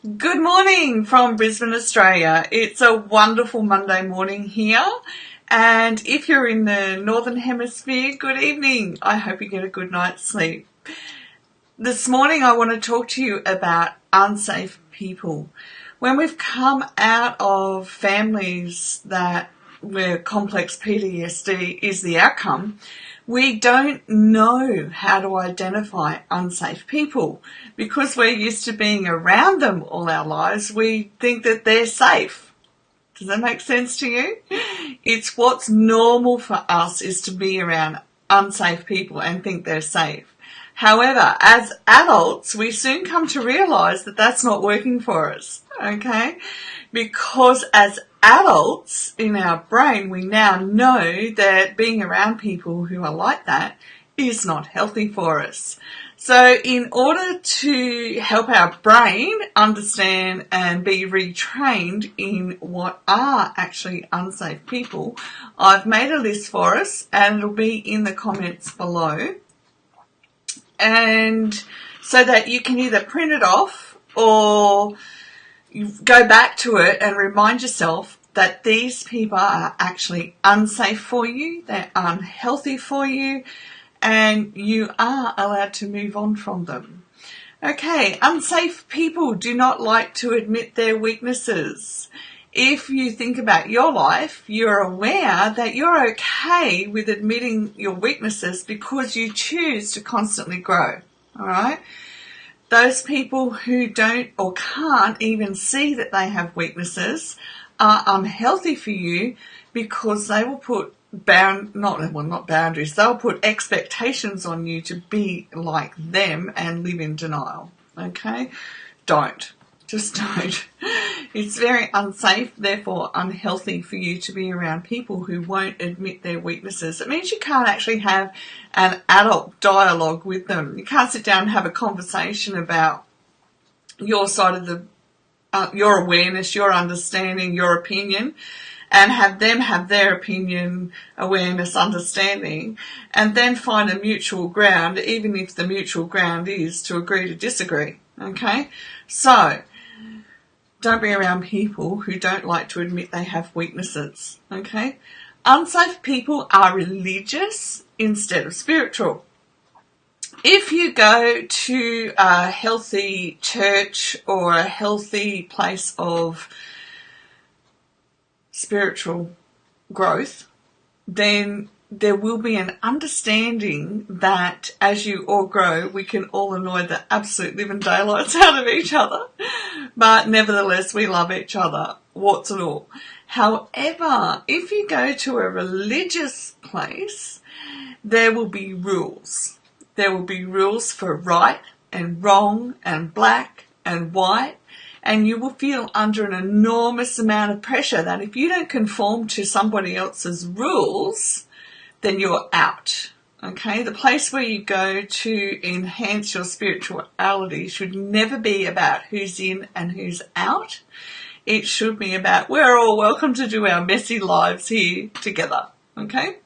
Good morning from Brisbane, Australia. It's a wonderful Monday morning here. And if you're in the Northern Hemisphere, good evening. I hope you get a good night's sleep. This morning I want to talk to you about unsafe people. When we've come out of families where complex PTSD is the outcome, we don't know how to identify unsafe people. Because we're used to being around them all our lives, we think that they're safe. Does that make sense to you? It's what's normal for us is to be around unsafe people and think they're safe. However, as adults, we soon come to realise that that's not working for us, okay? Because as adults in our brain, we now know that being around people who are like that is not healthy for us. So in order to help our brain understand and be retrained in what are actually unsafe people, I've made a list for us and it'll be in the comments below. And so that you can either print it off or you go back to it and remind yourself that these people are actually unsafe for you, they're unhealthy for you, and you are allowed to move on from them. Okay, unsafe people do not like to admit their weaknesses. If you think about your life, you're aware that you're okay with admitting your weaknesses because you choose to constantly grow, all right? Those people who don't or can't even see that they have weaknesses are unhealthy for you because they will put not boundaries, they'll put expectations on you to be like them and live in denial, okay? Just don't. It's very unsafe, therefore unhealthy for you to be around people who won't admit their weaknesses. It means you can't actually have an adult dialogue with them. You can't sit down and have a conversation about your side of your awareness, your understanding, your opinion, and have them have their opinion, awareness, understanding, and then find a mutual ground, even if the mutual ground is to agree to disagree, okay? So, don't be around people who don't like to admit they have weaknesses, okay? Unsafe people are religious instead of spiritual. If you go to a healthy church or a healthy place of spiritual growth, then there will be an understanding that as you all grow, we can all annoy the absolute living daylights out of each other, but nevertheless we love each other, warts and all. However, if you go to a religious place, there will be rules. There will be rules for right and wrong and black and white, and you will feel under an enormous amount of pressure that if you don't conform to somebody else's rules, then you're out, okay? The place where you go to enhance your spirituality should never be about who's in and who's out. It should be about we're all welcome to do our messy lives here together, okay?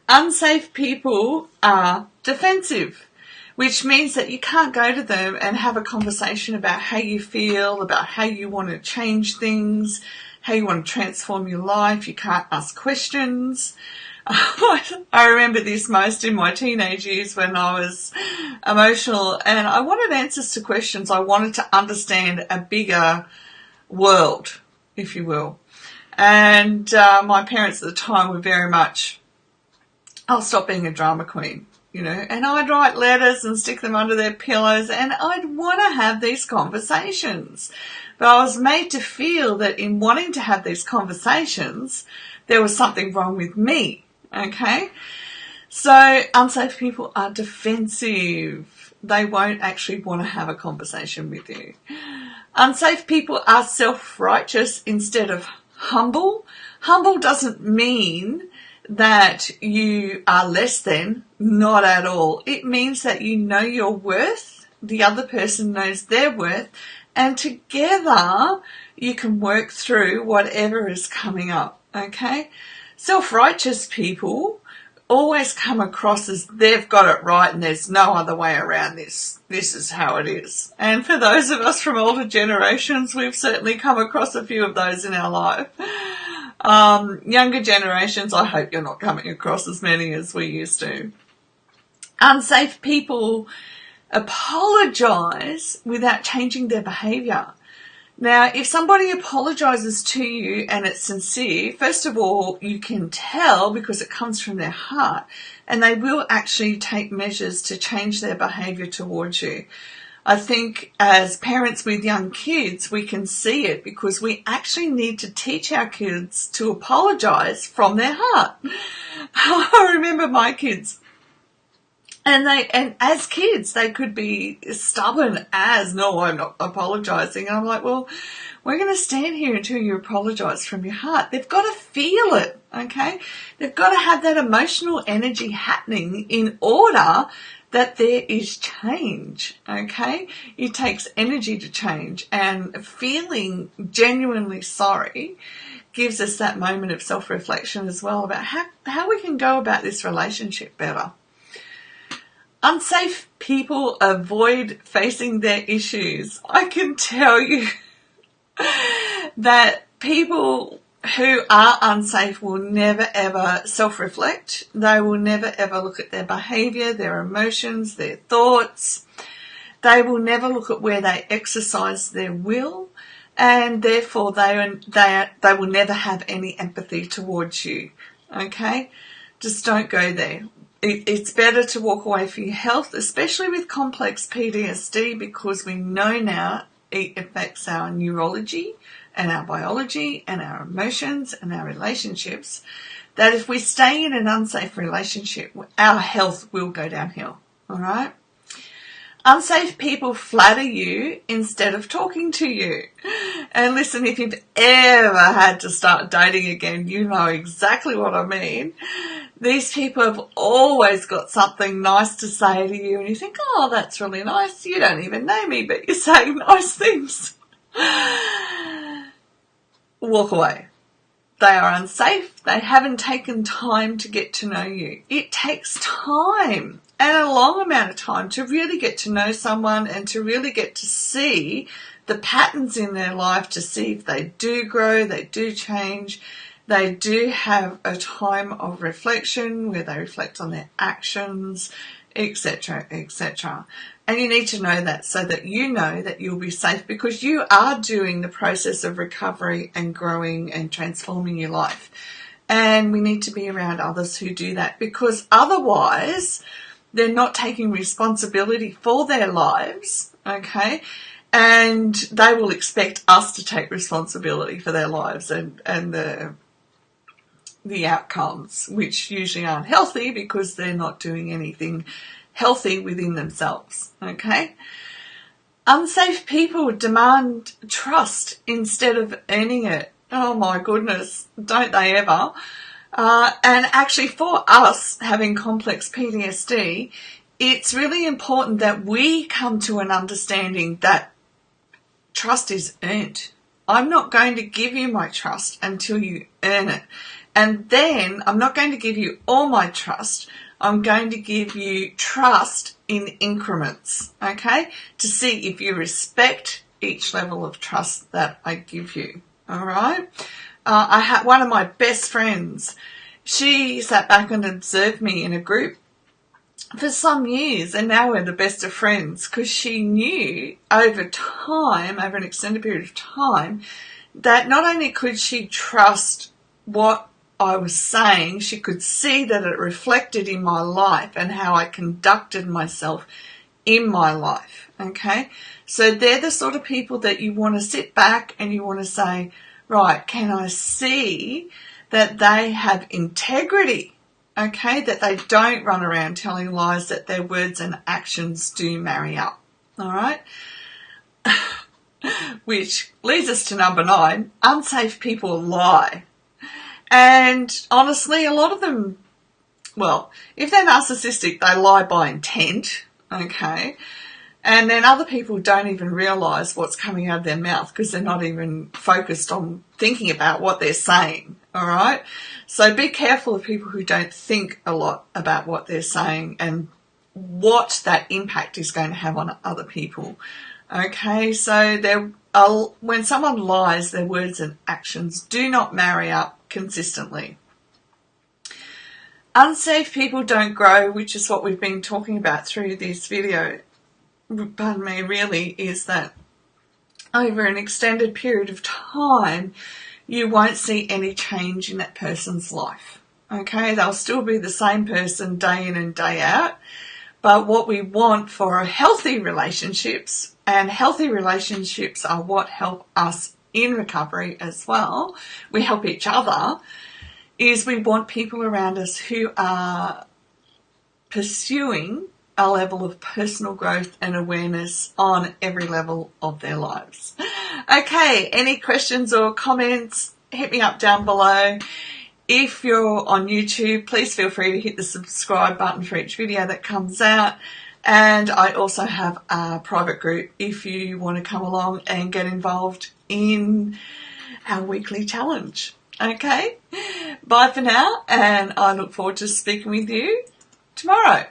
Unsafe people are defensive, which means that you can't go to them and have a conversation about how you feel, about how you want to change things, how you want to transform your life. You can't ask questions. I remember this most in my teenage years when I was emotional and I wanted answers to questions. I wanted to understand a bigger world, if you will. And my parents at the time were very much, I'll stop being a drama queen, you know, and I'd write letters and stick them under their pillows and I'd want to have these conversations. But I was made to feel that in wanting to have these conversations, there was something wrong with me, okay? So unsafe people are defensive. They won't actually want to have a conversation with you. Unsafe people are self-righteous instead of humble. Humble doesn't mean that you are less than, not at all. It means that you know your worth, the other person knows their worth, and together you can work through whatever is coming up, okay? Self-righteous people always come across as they've got it right and there's no other way around this. This is how it is. And for those of us from older generations, we've certainly come across a few of those in our life. Younger generations, I hope you're not coming across as many as we used to. Unsafe people apologise without changing their behaviour. Now, if somebody apologises to you and it's sincere, first of all, you can tell because it comes from their heart, and they will actually take measures to change their behaviour towards you. I think as parents with young kids, we can see it because we actually need to teach our kids to apologise from their heart. I remember my kids. And as kids, they could be stubborn as, no, I'm not apologising. And I'm like, well, we're going to stand here until you apologise from your heart. They've got to feel it, okay? They've got to have that emotional energy happening in order that there is change, okay? It takes energy to change, and feeling genuinely sorry gives us that moment of self-reflection as well about how we can go about this relationship better. Unsafe people avoid facing their issues. I can tell you that people who are unsafe will never ever self-reflect. They will never ever look at their behaviour, their emotions, their thoughts. They will never look at where they exercise their will, and therefore they will never have any empathy towards you. Okay? Just don't go there. It's better to walk away for your health, especially with complex PTSD, because we know now it affects our neurology and our biology and our emotions and our relationships, that if we stay in an unsafe relationship, our health will go downhill, all right? Unsafe people flatter you instead of talking to you. And listen, if you've ever had to start dating again, you know exactly what I mean. These people have always got something nice to say to you, and you think, oh, that's really nice. You don't even know me, but you're saying nice things. Walk away. They are unsafe. They haven't taken time to get to know you. It takes time, and a long amount of time, to really get to know someone and to really get to see the patterns in their life, to see if they do grow, they do change, they do have a time of reflection where they reflect on their actions, etc., etc. And you need to know that so that you know that you'll be safe, because you are doing the process of recovery and growing and transforming your life. And we need to be around others who do that, because otherwise they're not taking responsibility for their lives, okay? And they will expect us to take responsibility for their lives and the outcomes, which usually aren't healthy because they're not doing anything healthy within themselves, okay? Unsafe people demand trust instead of earning it. Oh my goodness, don't they ever? And actually for us having complex PTSD, it's really important that we come to an understanding that trust is earned. I'm not going to give you my trust until you earn it. And then I'm not going to give you all my trust. I'm going to give you trust in increments, okay, to see if you respect each level of trust that I give you, all right? I had one of my best friends. She sat back and observed me in a group for some years, and now we're the best of friends, because she knew over time, over an extended period of time, that not only could she trust what I was saying, she could see that it reflected in my life and how I conducted myself in my life, okay? So they're the sort of people that you want to sit back and you want to say, right, can I see that they have integrity, okay, that they don't run around telling lies, that their words and actions do marry up, all right? Which leads us to number 9, unsafe people lie. And honestly, a lot of them, well, if they're narcissistic, they lie by intent, okay? And then other people don't even realise what's coming out of their mouth because they're not even focused on thinking about what they're saying, All right. So be careful of people who don't think a lot about what they're saying and what that impact is going to have on other people. Okay. So when someone lies, their words and actions do not marry up consistently. Unsafe people don't grow, which is what we've been talking about through this video. Pardon me, really, is that over an extended period of time, you won't see any change in that person's life. Okay, they'll still be the same person day in and day out. But what we want for healthy relationships, and healthy relationships are what help us in recovery as well, we help each other, is we want people around us who are pursuing a level of personal growth and awareness on every level of their lives. Okay, any questions or comments, hit me up down below. If you're on YouTube, please feel free to hit the subscribe button for each video that comes out. And I also have a private group if you want to come along and get involved in our weekly challenge. Okay, bye for now, and I look forward to speaking with you tomorrow.